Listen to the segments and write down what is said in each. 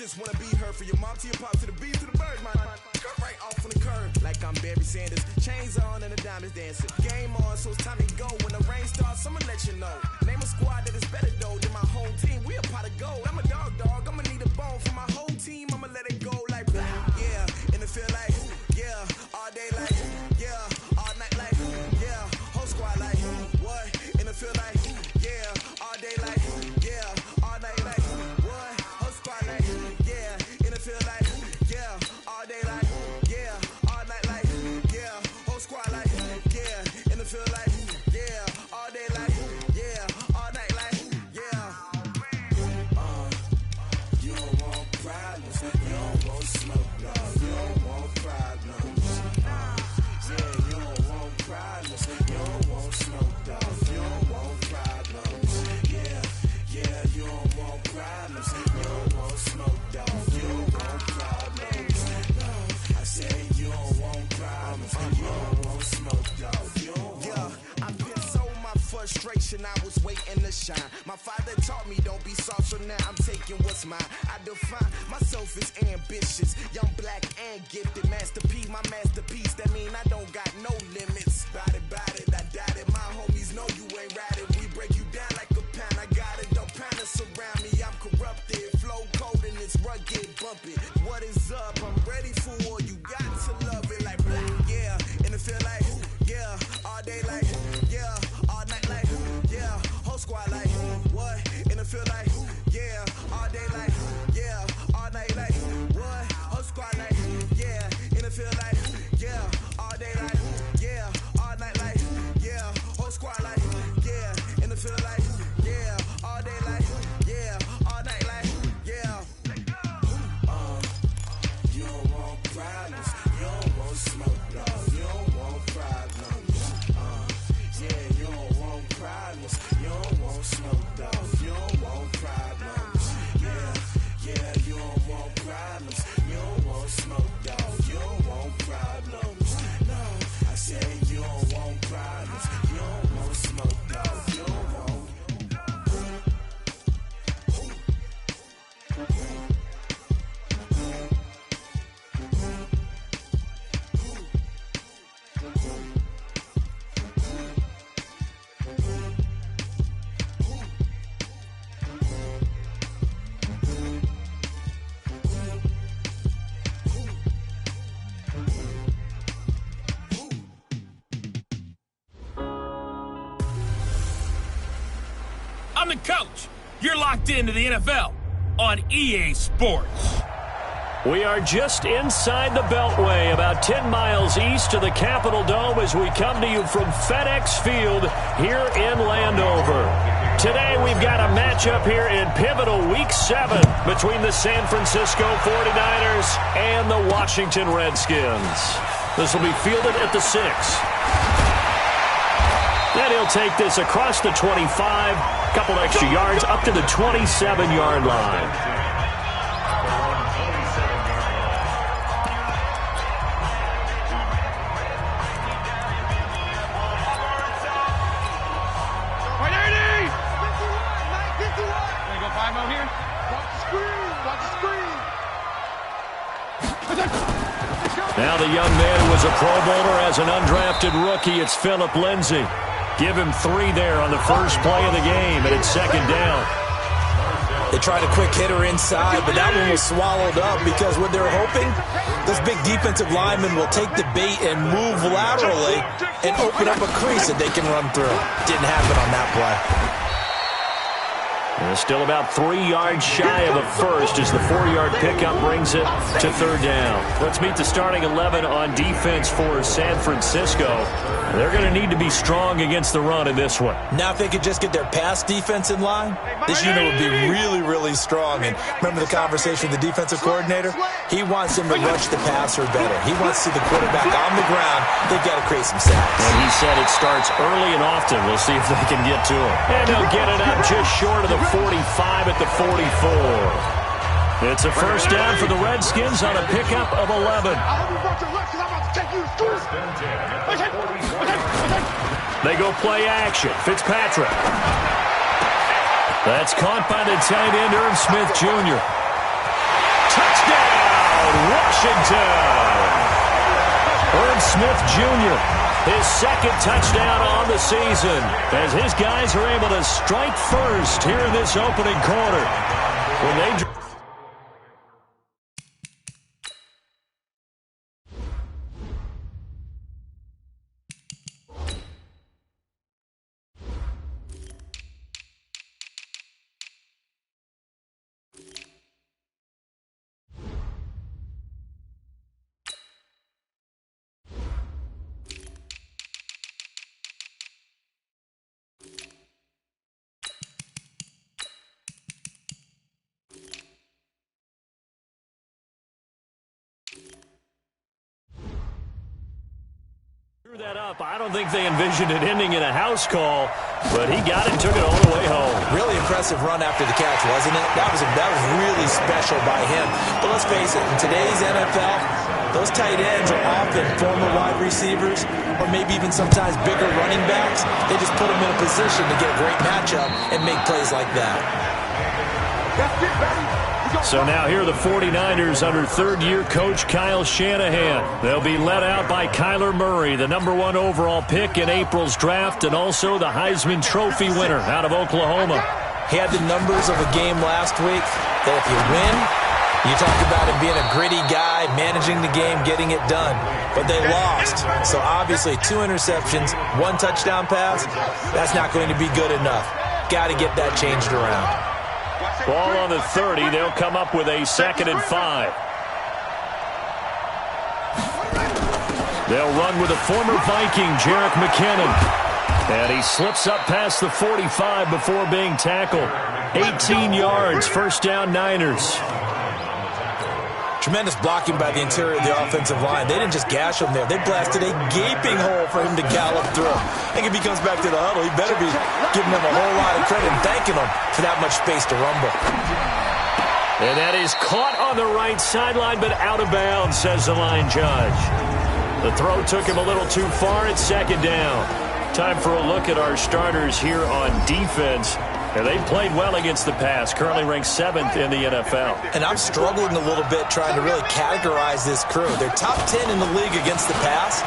just wanna be heard from your mom to your pop to the beat to the bird, man. Cut right off on the curb like I'm Barry Sanders. Chains on and the diamonds dancing. Game on, so it's time to go. When the rain starts, I'ma let you know. Name a squad that is better though than my whole team. We a pot of gold. I'm a dog. I'ma need a bone for my whole team. I'ma let it go like yeah. And it feel like yeah. All day like yeah. All night like yeah. Whole squad like what? And it feel like yeah. All day like yeah. All night like what? Whole squad like yeah. And it feel like yeah. All day like yeah. All night like yeah. Whole squad like yeah. And it feel like yeah. All day like yeah. All night like yeah. You don't want problems. You don't want smoke, no. You don't want problems. Yeah, you don't want problems. You don't want smoke, dog. You don't want problems. Yeah, you don't want problems. You don't want smoke, dog. You don't want problems. No, I say you don't want problems. You don't want smoke, dog. You don't want. Yeah, I've been so my frustration. I was waiting to shine. My father taught me don't be soft, so now I'm taking what's mine. I define myself as ambitious, young, black, and gifted. Master P, my masterpiece. That mean I don't got no limits. Bout it, I doubt it. My homies know you ain't ratted. We break you down like a pound. I got it, don't panic surround me. I'm corrupted, flow cold and it's rugged, bumpy. What is up? I'm ready for war. You got to love it like yeah. And it feel like yeah. All day like yeah. All night like yeah. Whole squad like what? And it feel like yeah. All day like yeah. All night like what? Whole squad like yeah. And it feel like yeah. All day like yeah. All night like yeah. Whole squad like yeah. And it feel like yeah. All day like yeah. All night like yeah. You don't want problems. You don't want smoke, no. You don't want problems. Yeah, you don't want problems. You don't want smoke, dog. You don't want problems. Yeah, you don't want problems. You don't want smoke, dog. You don't want problems. No, I say you don't want problems. You don't want smoke, dog. You don't want. I'm the coach. You're locked into the NFL on EA Sports. We are just inside the Beltway, about 10 miles east of the Capitol Dome as we come to you from FedEx Field here in Landover. Today we've got a matchup here in pivotal Week 7 between the San Francisco 49ers and the Washington Redskins. This will be fielded at the 6. Then he'll take this across the 25, couple extra yards up to the 27-yard line. Now the young man who was a Pro Bowler as an undrafted rookie, it's Phillip Lindsay. Give him 3 there on the first play of the game, and it's second down. They tried a quick hitter inside, but that one was swallowed up because what they're hoping, this big defensive lineman will take the bait and move laterally and open up a crease that they can run through. Didn't happen on that play. And still about 3 yards shy of a first as the 4-yard pickup brings it to third down. Let's meet the starting 11 on defense for San Francisco. They're going to need to be strong against the run in this one. Now if they could just get their pass defense in line, this unit would be really, really strong. And remember the conversation with the defensive coordinator? He wants them to rush the passer better. He wants to see the quarterback on the ground. They've got to create some sacks. And he said it starts early and often. We'll see if they can get to him. And they'll get it up just short of the 45 at the 44. It's a first down for the Redskins on a pickup of 11. They go play action. Fitzpatrick. That's caught by the tight end, Irv Smith Jr. Smith Jr., his second touchdown on the season, as his guys are able to strike first here in this opening quarter. When they... that up. I don't think they envisioned it ending in a house call, but he got it and took it all the way home. Really impressive run after the catch, wasn't it? That was really special by him. But let's face it, in today's NFL, those tight ends are often former wide receivers or maybe even sometimes bigger running backs. They just put them in a position to get a great matchup and make plays like that. So now here are the 49ers under third-year coach Kyle Shanahan. They'll be led out by Kyler Murray, the #1 overall pick in April's draft, and also the Heisman Trophy winner out of Oklahoma. He had the numbers of a game last week that if you win, you talk about him being a gritty guy, managing the game, getting it done. But they lost. So obviously 2 interceptions, 1 touchdown pass, that's not going to be good enough. Got to get that changed around. Ball on the 30. They'll come up with a 2nd and 5. They'll run with a former Viking, Jerick McKinnon. And he slips up past the 45 before being tackled. 18 yards, first down Niners. Tremendous blocking by the interior of the offensive line. They didn't just gash him there. They blasted a gaping hole for him to gallop through. I think if he comes back to the huddle, he better be giving them a whole lot of credit and thanking them for that much space to rumble. And that is caught on the right sideline, but out of bounds, says the line judge. The throw took him a little too far. It's 2nd down. Time for a look at our starters here on defense. And they've played well against the pass, currently ranked 7th in the NFL. And I'm struggling a little bit trying to really categorize this crew. They're top 10 in the league against the pass,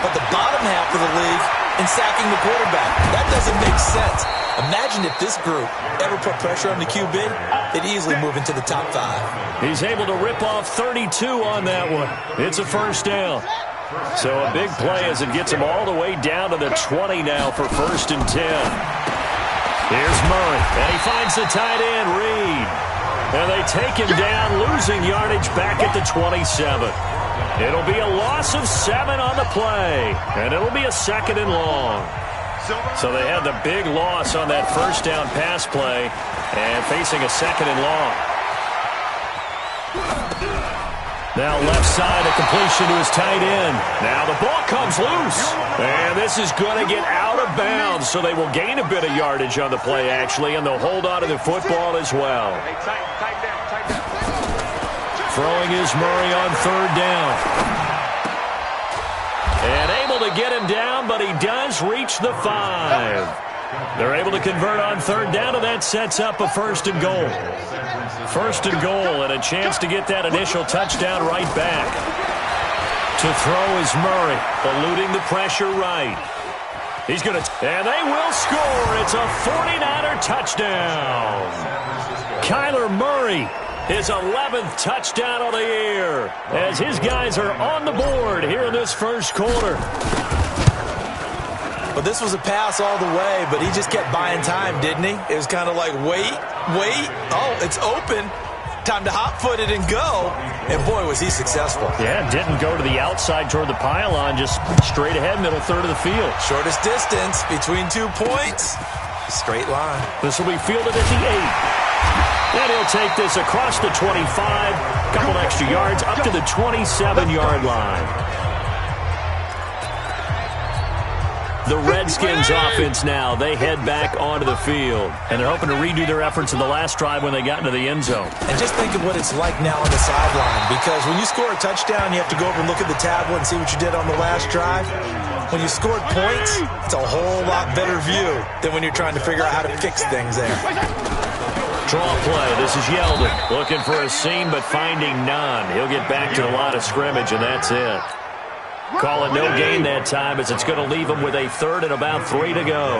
but the bottom half of the league in sacking the quarterback. That doesn't make sense. Imagine if this group ever put pressure on the QB, they'd easily move into the top 5. He's able to rip off 32 on that one. It's a first down. So a big play as it gets him all the way down to the 20 now for 1st and 10. Here's Murray, and he finds the tight end, Reed. And they take him down, losing yardage back at the 27. It'll be a loss of 7 on the play, and it'll be a 2nd and long. So they had the big loss on that first down pass play, and facing a 2nd and long. Now left side, a completion to his tight end. Now the ball comes loose. And this is going to get out of bounds, so they will gain a bit of yardage on the play, actually, and they'll hold on to the football as well. Throwing is Murray on 3rd down. And able to get him down, but he does reach the 5. They're able to convert on 3rd down, and that sets up a 1st and goal. 1st and goal, and a chance to get that initial touchdown right back. To throw is Murray, eluding the pressure right. He's going to, and they will score. It's a 49er touchdown. Kyler Murray, his 11th touchdown of the year, as his guys are on the board here in this first quarter. But this was a pass all the way, but he just kept buying time, didn't he? It was kind of like, wait. Oh, it's open. Time to hot-foot it and go. And, boy, was he successful. Yeah, didn't go to the outside toward the pylon, just straight ahead, middle third of the field. Shortest distance between 2 points. Straight line. This will be fielded at the 8. And he'll take this across the 25, couple extra yards, up to the 27-yard line. The Redskins offense now, they head back onto the field. And they're hoping to redo their efforts in the last drive when they got into the end zone. And just think of what it's like now on the sideline. Because when you score a touchdown, you have to go over and look at the tablet and see what you did on the last drive. When you scored points, it's a whole lot better view than when you're trying to figure out how to fix things there. Draw play. This is Yeldon looking for a seam but finding none. He'll get back to the line of scrimmage, and that's it. Calling no gain that time as it's going to leave them with a third and about 3 to go.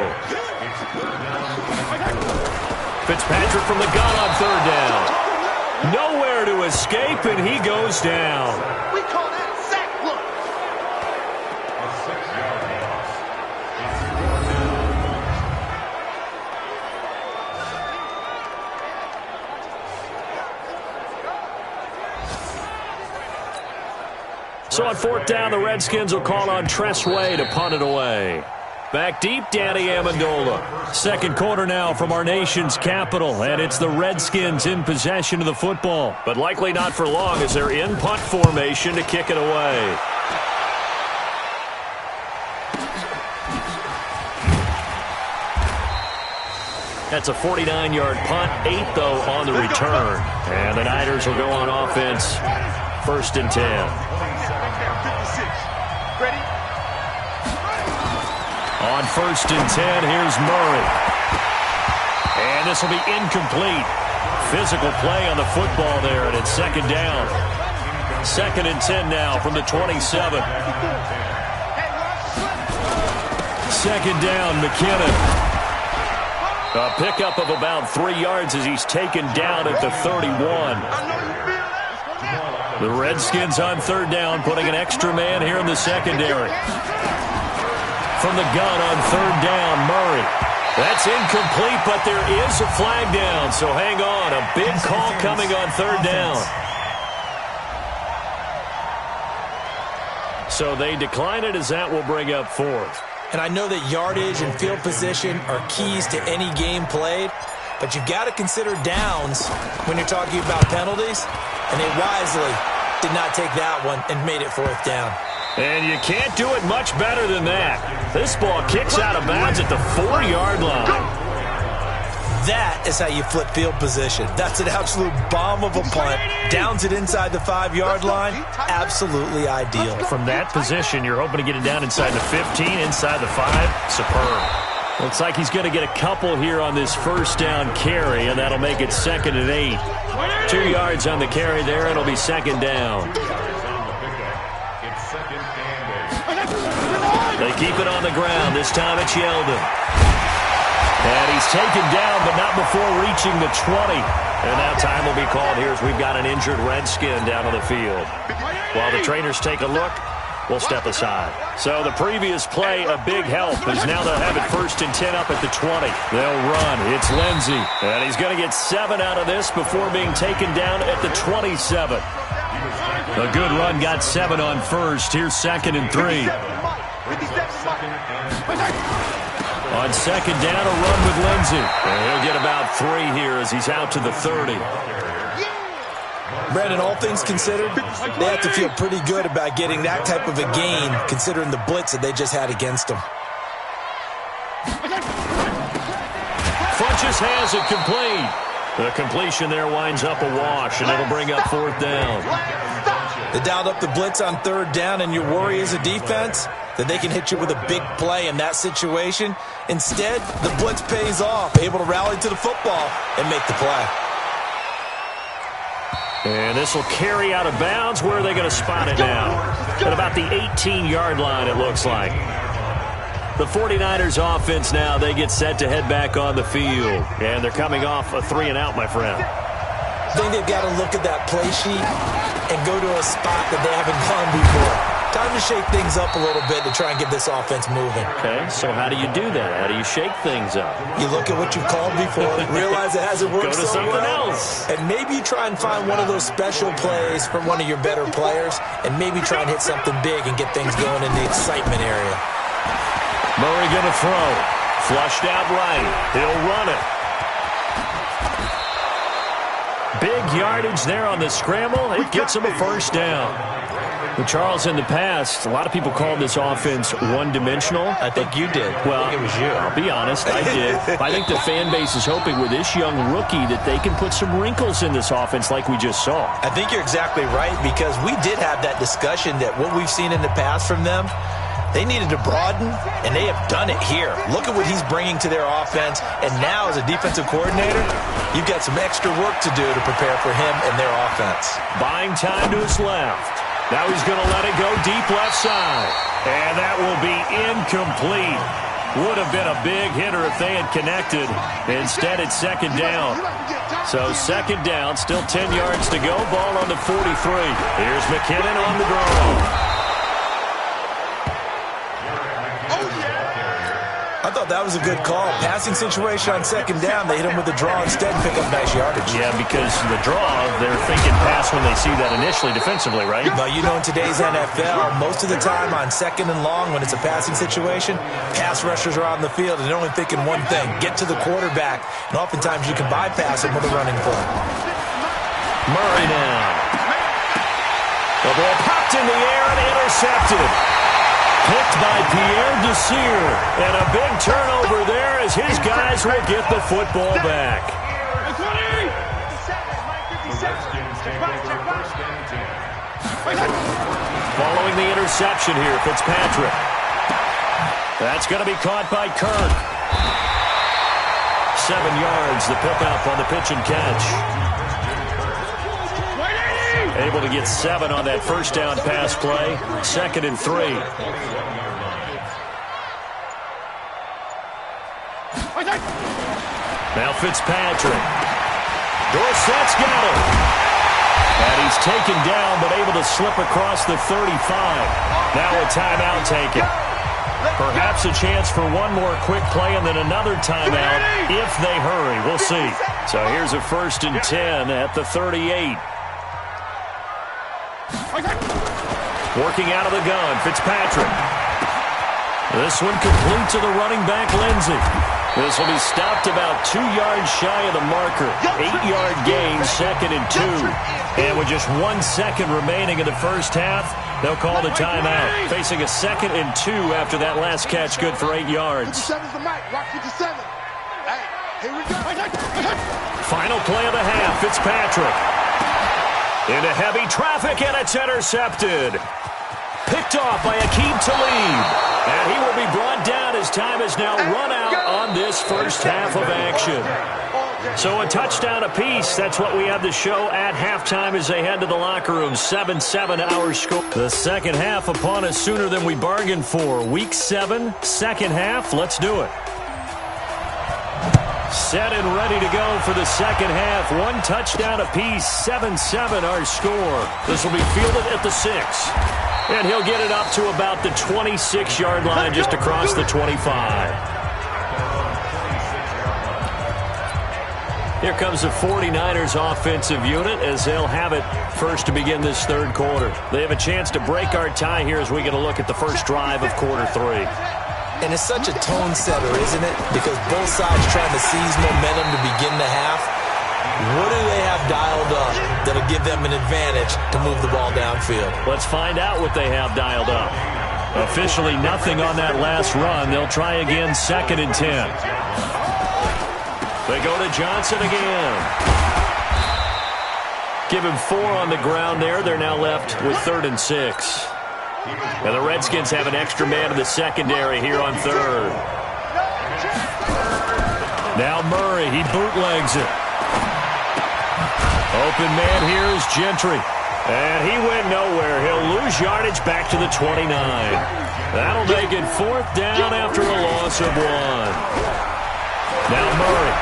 Fitzpatrick from the gun on third down. Nowhere to escape, and he goes down. We call that sack look. So on fourth down, the Redskins will call on Tressway to punt it away. Back deep, Danny Amendola. Second quarter now from our nation's capital, and it's the Redskins in possession of the football. But likely not for long as they're in punt formation to kick it away. That's a 49-yard punt, 8 though on the return. And the Niners will go on offense, first and 10. Ready? On first and 10, here's Murray. And this will be incomplete. Physical play on the football there, and it's second down. Second and 10 now from the 27. Second down, McKinnon. A pickup of about 3 yards as he's taken down at the 31. The Redskins on third down, putting an extra man here in the secondary. From the gun on third down, Murray. That's incomplete, but there is a flag down, so hang on. A big call coming on third down. So they decline it as that will bring up fourth. And I know that yardage and field position are keys to any game played, but you've got to consider downs when you're talking about penalties, and they wisely did not take that one and made it fourth down. And you can't do it much better than that. This ball kicks out of bounds at the 4-yard line. That is how you flip field position. That's an absolute bomb of a punt. Downs it inside the 5-yard line. Absolutely ideal. From that position, you're hoping to get it down inside the 15, inside the 5. Superb. Looks like he's going to get a couple here on this first down carry, and that'll make it second and 8. 2 yards on the carry there, and it'll be second down. They keep it on the ground. This time it's Yeldon. And he's taken down, but not before reaching the 20. And now time will be called here as we've got an injured Redskin down on the field. While the trainers take a look, we'll step aside. So the previous play, a big help, as now they'll have it first and 10 up at the 20. They'll run. It's Lindsey. And he's going to get 7 out of this before being taken down at the 27. A good run, got 7 on first. Here's second and 3. On second down, a run with Lindsey. And he'll get about 3 here as he's out to the 30. Brandon, all things considered, they have to feel pretty good about getting that type of a gain, considering the blitz that they just had against them. Funches has it complete. The completion there winds up a wash, and it'll bring up fourth down. They dialed up the blitz on third down, and your worry as a defense that they can hit you with a big play in that situation. Instead, the blitz pays off, able to rally to the football and make the play. And this will carry out of bounds. Where are they going to spot it now? At about the 18-yard line, it looks like. The 49ers offense now, they get set to head back on the field. And they're coming off a 3-and-out, my friend. I think they've got to look at that play sheet and go to a spot that they haven't gone before. Time to shake things up a little bit to try and get this offense moving. Okay, so how do you do that? How do you shake things up? You look at what you've called before, realize it hasn't worked so well. Go to something else. And maybe you try and find one of those special plays from one of your better players, and maybe try and hit something big and get things going in the excitement area. Murray going to throw. Flushed out right. He'll run it. Big yardage there on the scramble. It gets him a first down. Well, Charles, in the past, a lot of people called this offense one-dimensional. I think you did. Well, I think it was you. I'll be honest, I did. I think the fan base is hoping with this young rookie that they can put some wrinkles in this offense like we just saw. I think you're exactly right, because we did have that discussion that what we've seen in the past from them, they needed to broaden, and they have done it here. Look at what he's bringing to their offense, and now as a defensive coordinator, you've got some extra work to do to prepare for him and their offense. Buying time to his left. Now he's going to let it go deep left side. And that will be incomplete. Would have been a big hitter if they had connected. Instead, it's second down. So second down, still 10 yards to go. Ball on the 43. Here's McKinnon on the draw. I thought that was a good call. Passing situation on second down. They hit him with the draw instead and pick up nice yardage. Yeah, because the draw, they're thinking pass when they see that initially defensively, right? But you know, in today's NFL, most of the time on second and long, when it's a passing situation, pass rushers are on the field and they're only thinking one thing, get to the quarterback. And oftentimes you can bypass him with a running play. Murray now. The ball popped in the air and intercepted. Picked by Pierre Desir. And a big turnover there as his guys will get the football back. Following the interception here, Fitzpatrick. That's going to be caught by Kirk. 7 yards, the pick-up on the pitch and catch. Able to get 7 on that first down pass play. 2nd and 3. Now Fitzpatrick. Dorsett's got him. And he's taken down, but able to slip across the 35. Now a timeout taken. Perhaps a chance for one more quick play and then another timeout if they hurry. We'll see. So here's a 1st and 10 at the 38. Working out of the gun, Fitzpatrick. This one complete to the running back, Lindsey. This will be stopped about 2 yards shy of the marker. 8-yard gain, 2nd and 2. And with just 1 second remaining in the first half, they'll call the timeout. Facing a 2nd and 2 after that last catch, good for 8 yards. Final play of the half, Fitzpatrick. Into heavy traffic, and it's intercepted. Picked off by Aqib Talib. And he will be brought down as time is now run out on this first half of action. So a touchdown apiece. That's what we have to show at halftime as they head to the locker room. 7-7 our score. The second half upon us sooner than we bargained for. Week 7, second half. Let's do it. Set and ready to go for the second half. 1 touchdown apiece. 7-7 our score. This will be fielded at the 6. And he'll get it up to about the 26-yard line just across the 25. Here comes the 49ers offensive unit as they'll have it first to begin this third quarter. They have a chance to break our tie here as we get a look at the first drive of quarter 3. And it's such a tone setter, isn't it? Because both sides trying to seize momentum to begin the half. What do they have dialed up that'll give them an advantage to move the ball downfield? Let's find out what they have dialed up. Officially nothing on that last run. They'll try again, 2nd and 10. They go to Johnson again. Give him 4 on the ground there. They're now left with 3rd and 6. Now the Redskins have an extra man in the secondary here on 3rd. Now Murray, he bootlegs it. Open man here is Gentry. And he went nowhere. He'll lose yardage back to the 29. That'll make it 4th down after a loss of 1. Now Murray.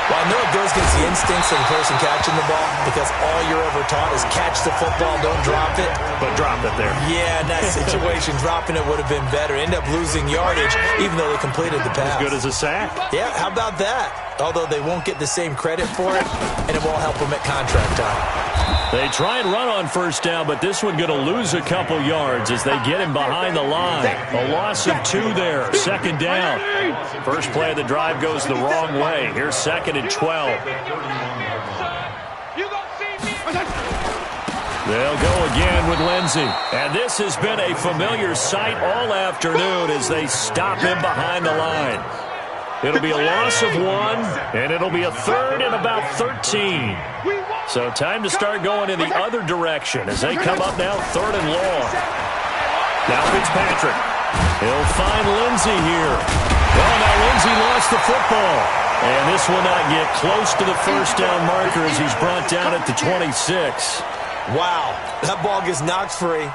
Well, I know it goes against the instincts of the person catching the ball because all you're ever taught is catch the football, don't drop it. But drop it there. Yeah, in that situation, dropping it would have been better. End up losing yardage even though they completed the pass. As good as a sack. Yeah, how about that? Although they won't get the same credit for it, and it won't help them at contract time. They try and run on first down, but this one going to lose a couple yards as they get him behind the line. A loss of 2 there. 2nd down. First play of the drive goes the wrong way. Here's 2nd and 12. They'll go again with Lindsey. And this has been a familiar sight all afternoon as they stop him behind the line. It'll be a loss of 1, and it'll be a 3rd and about 13. So time to start going in the other direction as they come up now 3rd and long. Now Fitzpatrick. He'll find Lindsey here. Well, now Lindsey lost the football. And this will not get close to the first down marker as he's brought down at the 26. Wow, that ball gets knocked free,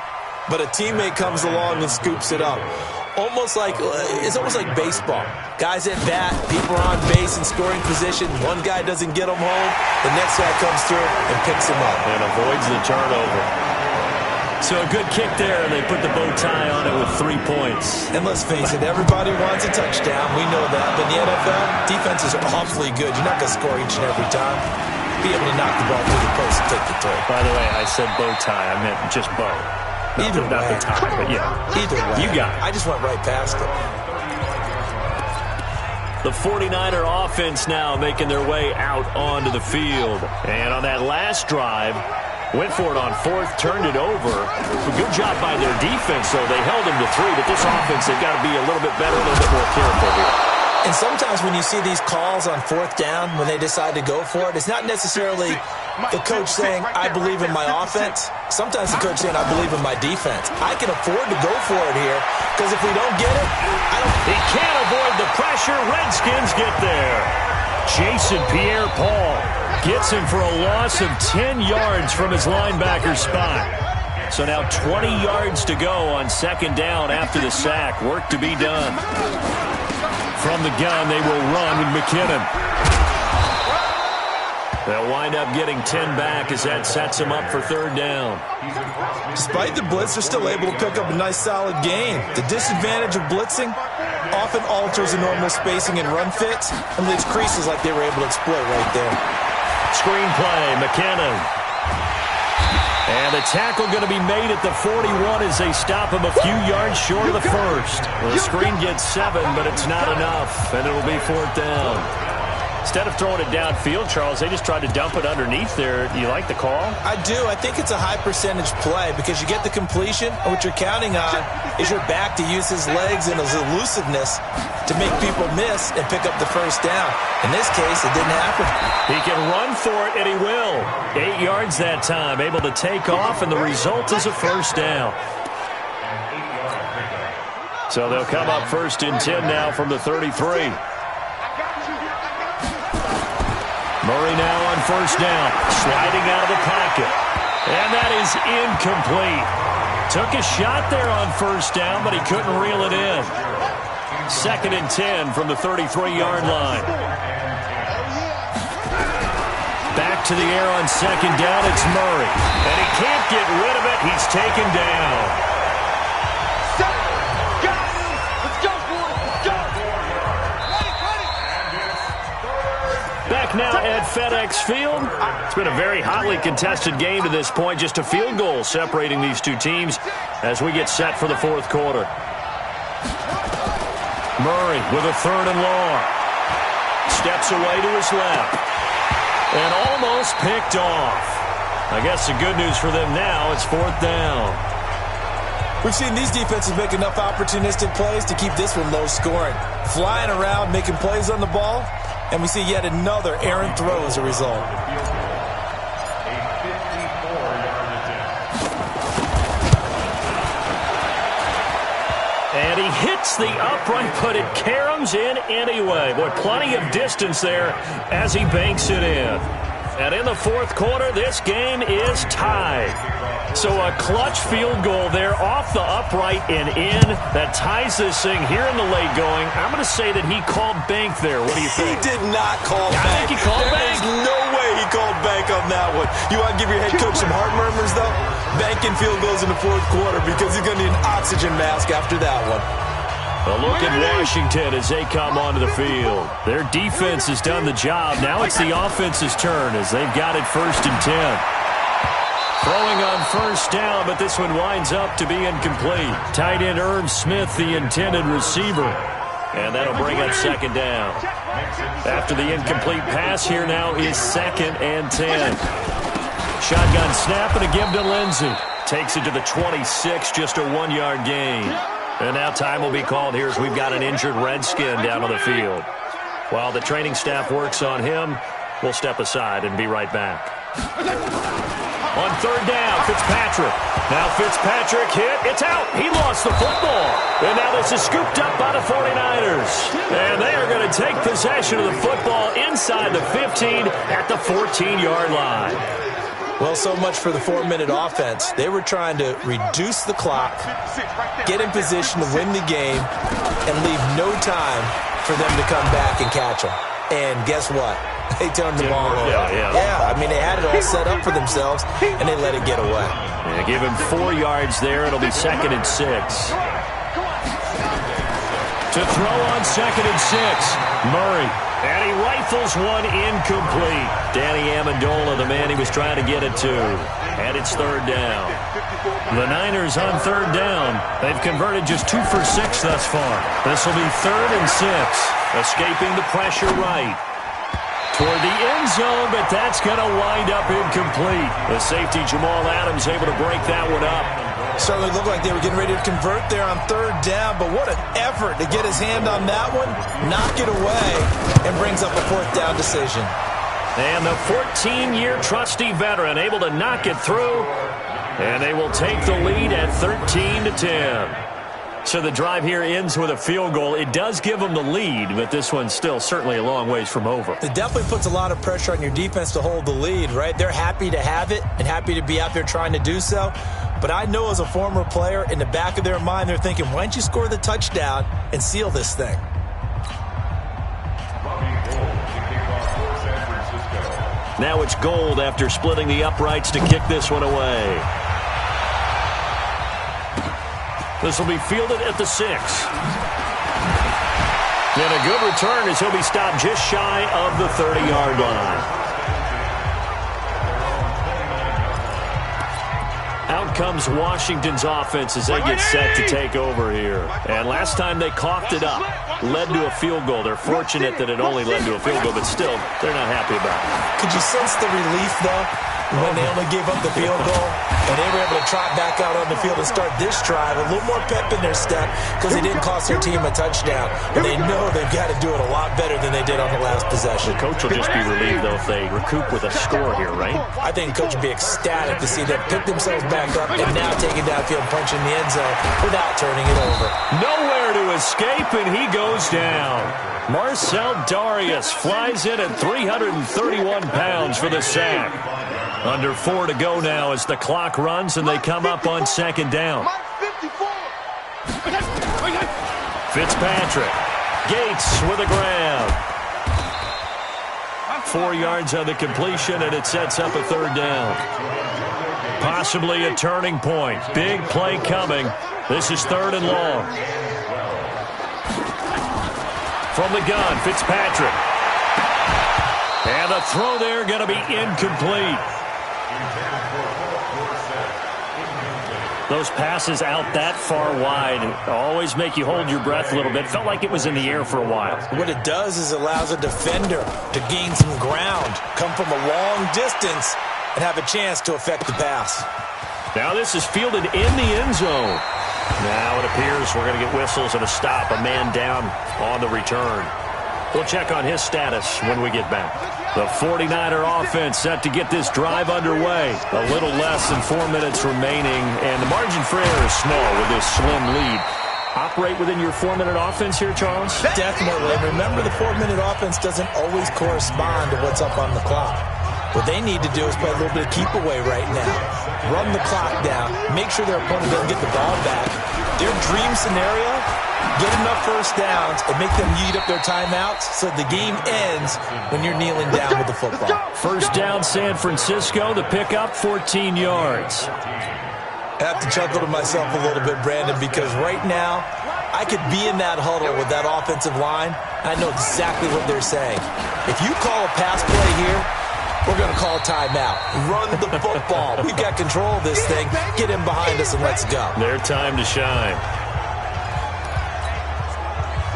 but a teammate comes along and scoops it up. It's almost like baseball. Guys at bat, people are on base in scoring position. One guy doesn't get him home, the next guy comes through and picks him up. And avoids the turnover. So a good kick there, and they put the bow tie on it with 3 points. And let's face it, everybody wants a touchdown. We know that. But in the NFL, defenses are awfully good. You're not going to score each and every time. Be able to knock the ball through the post and take the throw. By the way, I said bow tie. I meant just bow. Either not way. the tie, but yeah. Either way. You got it. I just went right past it. The 49er offense now making their way out onto the field. And on that last drive, went for it on fourth, turned it over. A good job by their defense, though. They held them to 3, but this offense, they've got to be a little bit better, a little bit more careful here. And sometimes when you see these calls on fourth down, when they decide to go for it, it's not necessarily the coach saying, I believe in my offense. Sometimes the coach saying, I believe in my defense. I can afford to go for it here, because if we don't get it, He can't avoid the pressure. Redskins get there. Jason Pierre-Paul gets him for a loss of 10 yards from his linebacker spot. So now 20 yards to go on second down after the sack. Work to be done. From the gun, they will run with McKinnon. They'll wind up getting 10 back as that sets them up for third down. despite the blitz, they're still able to pick up a nice solid gain. The disadvantage of blitzing often alters the normal spacing and run fits and leaves creases like they were able to exploit right there. Screenplay, McKinnon. And the tackle going to be made at the 41 as they stop him a few yards short of the first. Well, the screen gets 7, but it's not enough, and it'll be fourth down. Instead of throwing it downfield, Charles, they just tried to dump it underneath there. Do you like the call? I do. I think it's a high percentage play because you get the completion, and what you're counting on is your back to use his legs and his elusiveness to make people miss and pick up the first down. In this case, it didn't happen. He can run for it, and he will. 8 yards that time, able to take off, and the result is a first down. So they'll come up first and 10 now from the 33. Murray now on first down, sliding out of the pocket. And that is incomplete. Took a shot there on first down, but he couldn't reel it in. Second and 10 from the 33-yard line. Back to the air on second down, it's Murray. And he can't get rid of it. He's taken down. Back now at FedEx Field. It's been a very hotly contested game to this point. Just a field goal separating these two teams as we get set for the fourth quarter. Murray with a third and long. Steps away to his left. And almost picked off. I guess the good news for them now, it's fourth down. We've seen these defenses make enough opportunistic plays to keep this one low scoring. Flying around, making plays on the ball. And we see yet another errant throw as a result. And he hits the upright, but it caroms in anyway. Boy, plenty of distance there as he banks it in. And in the fourth quarter, this game is tied. So a clutch field goal there off the upright and in. That ties this thing here in the late going. I'm going to say that he called bank there. What do you think? He did not call bank. I think he called bank. There's no way he called bank on that one. You want to give your head coach some heart murmurs, though? Banking field goals in the fourth quarter because he's going to need an oxygen mask after that one. A look at Washington as they come onto the field. Their defense has done the job. Now it's the offense's turn as they've got it first and 10. Throwing on first down, but this one winds up to be incomplete. Tight end Irv Smith, the intended receiver. And that'll bring up second down. After the incomplete pass, here now is second and 10. Shotgun snap and a give to Lindsey. Takes it to the 26, just a 1-yard gain. And now time will be called here as we've got an injured Redskin down on the field. While the training staff works on him, we'll step aside and be right back. On third down, Fitzpatrick. Now Fitzpatrick hit. It's out. He lost the football. And now this is scooped up by the 49ers. And they are going to take possession of the football inside the 15 at the 14-yard line. Well, so much for the 4-minute offense. They were trying to reduce the clock, get in position to win the game, and leave no time for them to come back and catch them. And guess what? They turned the ball over. Yeah, I mean, they had it all set up for themselves, and they let it get away. Yeah, give him 4 yards there. It'll be 2nd and 6. To throw on 2nd and 6, Murray. And he rifles one incomplete. Danny Amendola, the man he was trying to get it to. And it's 3rd down. The Niners on 3rd down. They've converted just 2 for 6 thus far. This will be 3rd and 6. Escaping the pressure right. Toward the end zone, but that's going to wind up incomplete. The safety, Jamal Adams, able to break that one up. Certainly looked like they were getting ready to convert there on 3rd down, but what an effort to get his hand on that one, knock it away, and brings up a 4th down decision. And the 14-year trusty veteran able to knock it through, and they will take the lead at 13-10. So the drive here ends with a field goal. It does give them the lead, but this one's still certainly a long ways from over. It definitely puts a lot of pressure on your defense to hold the lead, right? They're happy to have it and happy to be out there trying to do so. But I know as a former player, in the back of their mind, they're thinking, why don't you score the touchdown and seal this thing? Now it's Gold after splitting the uprights to kick this one away. This will be fielded at the 6. And a good return as he'll be stopped just shy of the 30-yard line. Out comes Washington's offense as they get set to take over here. And last time they coughed it up, led to a field goal. They're fortunate that it only led to a field goal, but still, they're not happy about it. Could you sense the relief, though, when they only gave up the field goal and they were able to trot back out on the field and start this drive, a little more pep in their step because they didn't cost their team a touchdown. But they know they've got to do it a lot better than they did on the last possession. The coach will just be relieved, though, if they recoup with a score here, right? I think the coach will be ecstatic to see them pick themselves back up and now take it downfield, punch in the end zone without turning it over. Nowhere to escape, and he goes down. Marcel Darius flies in at 331 pounds for the sack. Under 4 to go now as the clock runs and they come up on 2nd down. Fitzpatrick. Gates with a grab. 4 yards on the completion, and it sets up a 3rd down. Possibly a turning point. Big play coming. This is 3rd and long. From the gun, Fitzpatrick. And the throw there going to be incomplete. Those passes out that far wide always make you hold your breath a little bit. Felt like it was in the air for a while. What it does is it allows a defender to gain some ground, come from a long distance, and have a chance to affect the pass. Now this is fielded in the end zone. Now it appears we're going to get whistles and a stop. A man down on the return. We'll check on his status when we get back. The 49er offense set to get this drive underway. A little less than 4 minutes remaining, and the margin for error is small with this slim lead. Operate within your 4-minute offense here, Charles? Definitely. And remember, the 4-minute offense doesn't always correspond to what's up on the clock. What they need to do is play a little bit of keep away right now. Run the clock down. Make sure their opponent doesn't get the ball back. Their dream scenario, get enough first downs and make them eat up their timeouts so the game ends when you're kneeling down with the football. First down, San Francisco. The pickup, 14 yards. I have to chuckle to myself a little bit, Brandon, because right now I could be in that huddle with that offensive line. I know exactly what they're saying. If you call a pass play here, we're going to call a timeout. Run the football. We've got control of this thing. Get him behind us and let's go. Their time to shine.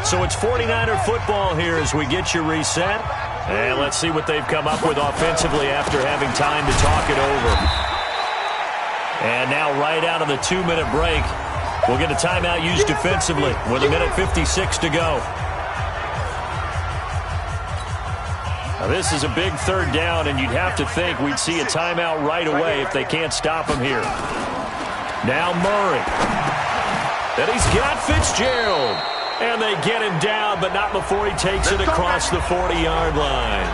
So it's 49er football here as we get you reset. And let's see what they've come up with offensively after having time to talk it over. And now right out of the 2-minute break, we'll get a timeout used defensively with 1:56 to go. Now this is a big 3rd down, and you'd have to think we'd see a timeout right away if they can't stop him here. Now Murray. And he's got Fitzgerald. And they get him down, but not before he takes it across the 40-yard line.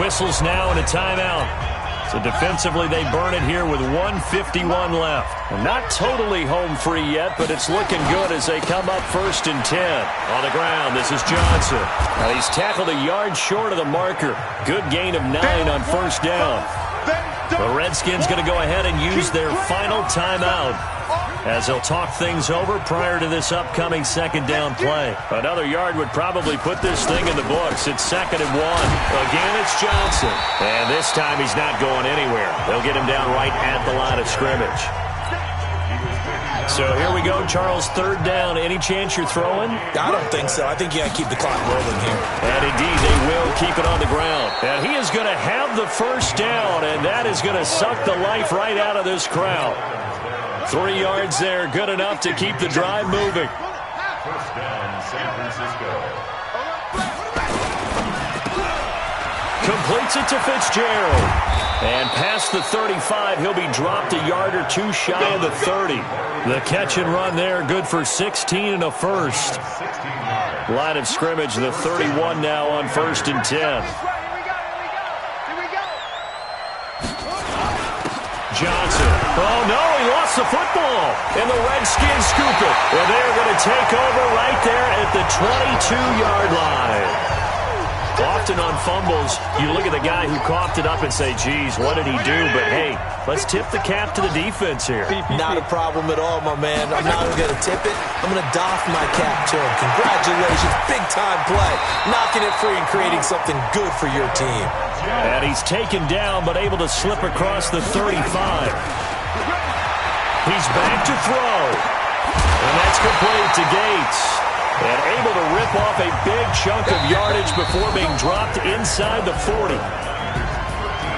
Whistles now and a timeout. So defensively, they burn it here with 1:51 left. And not totally home free yet, but it's looking good as they come up 1st and 10. On the ground, this is Johnson. Now he's tackled a yard short of the marker. Good gain of 9 on 1st down. The Redskins going to go ahead and use their final timeout as they'll talk things over prior to this upcoming 2nd down play. Another yard would probably put this thing in the books. It's 2nd and 1. Again, it's Johnson. And this time he's not going anywhere. They'll get him down right at the line of scrimmage. So here we go, Charles, 3rd down. Any chance you're throwing? I don't think so. I think you got to keep the clock rolling here. And indeed, they will keep it on the ground. And he is going to have the 1st down, and that is going to suck the life right out of this crowd. 3 yards there, good enough to keep the drive moving. First down, San Francisco. Completes it to Fitzgerald. And past the 35, he'll be dropped a yard or 2 shy of the 30. The catch and run there, good for 16 and a first. Line of scrimmage, the 31 now on 1st and 10. Johnson. Oh, no, he lost the football. And the Redskins scoop it. And they're going to take over right there at the 22-yard line. Often on fumbles, you look at the guy who coughed it up and say, geez, what did he do? But, hey, let's tip the cap to the defense here. Not a problem at all, my man. I'm not even going to tip it. I'm going to doff my cap to him. Congratulations. Big-time play. Knocking it free and creating something good for your team. And he's taken down but able to slip across the 35. He's back to throw. And that's complete to Gates. And able to rip off a big chunk of yardage before being dropped inside the 40.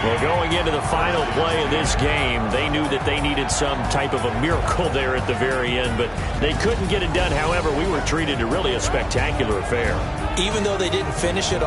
Well, going into the final play of this game, they knew that they needed some type of a miracle there at the very end, but they couldn't get it done. However, we were treated to really a spectacular affair. Even though they didn't finish it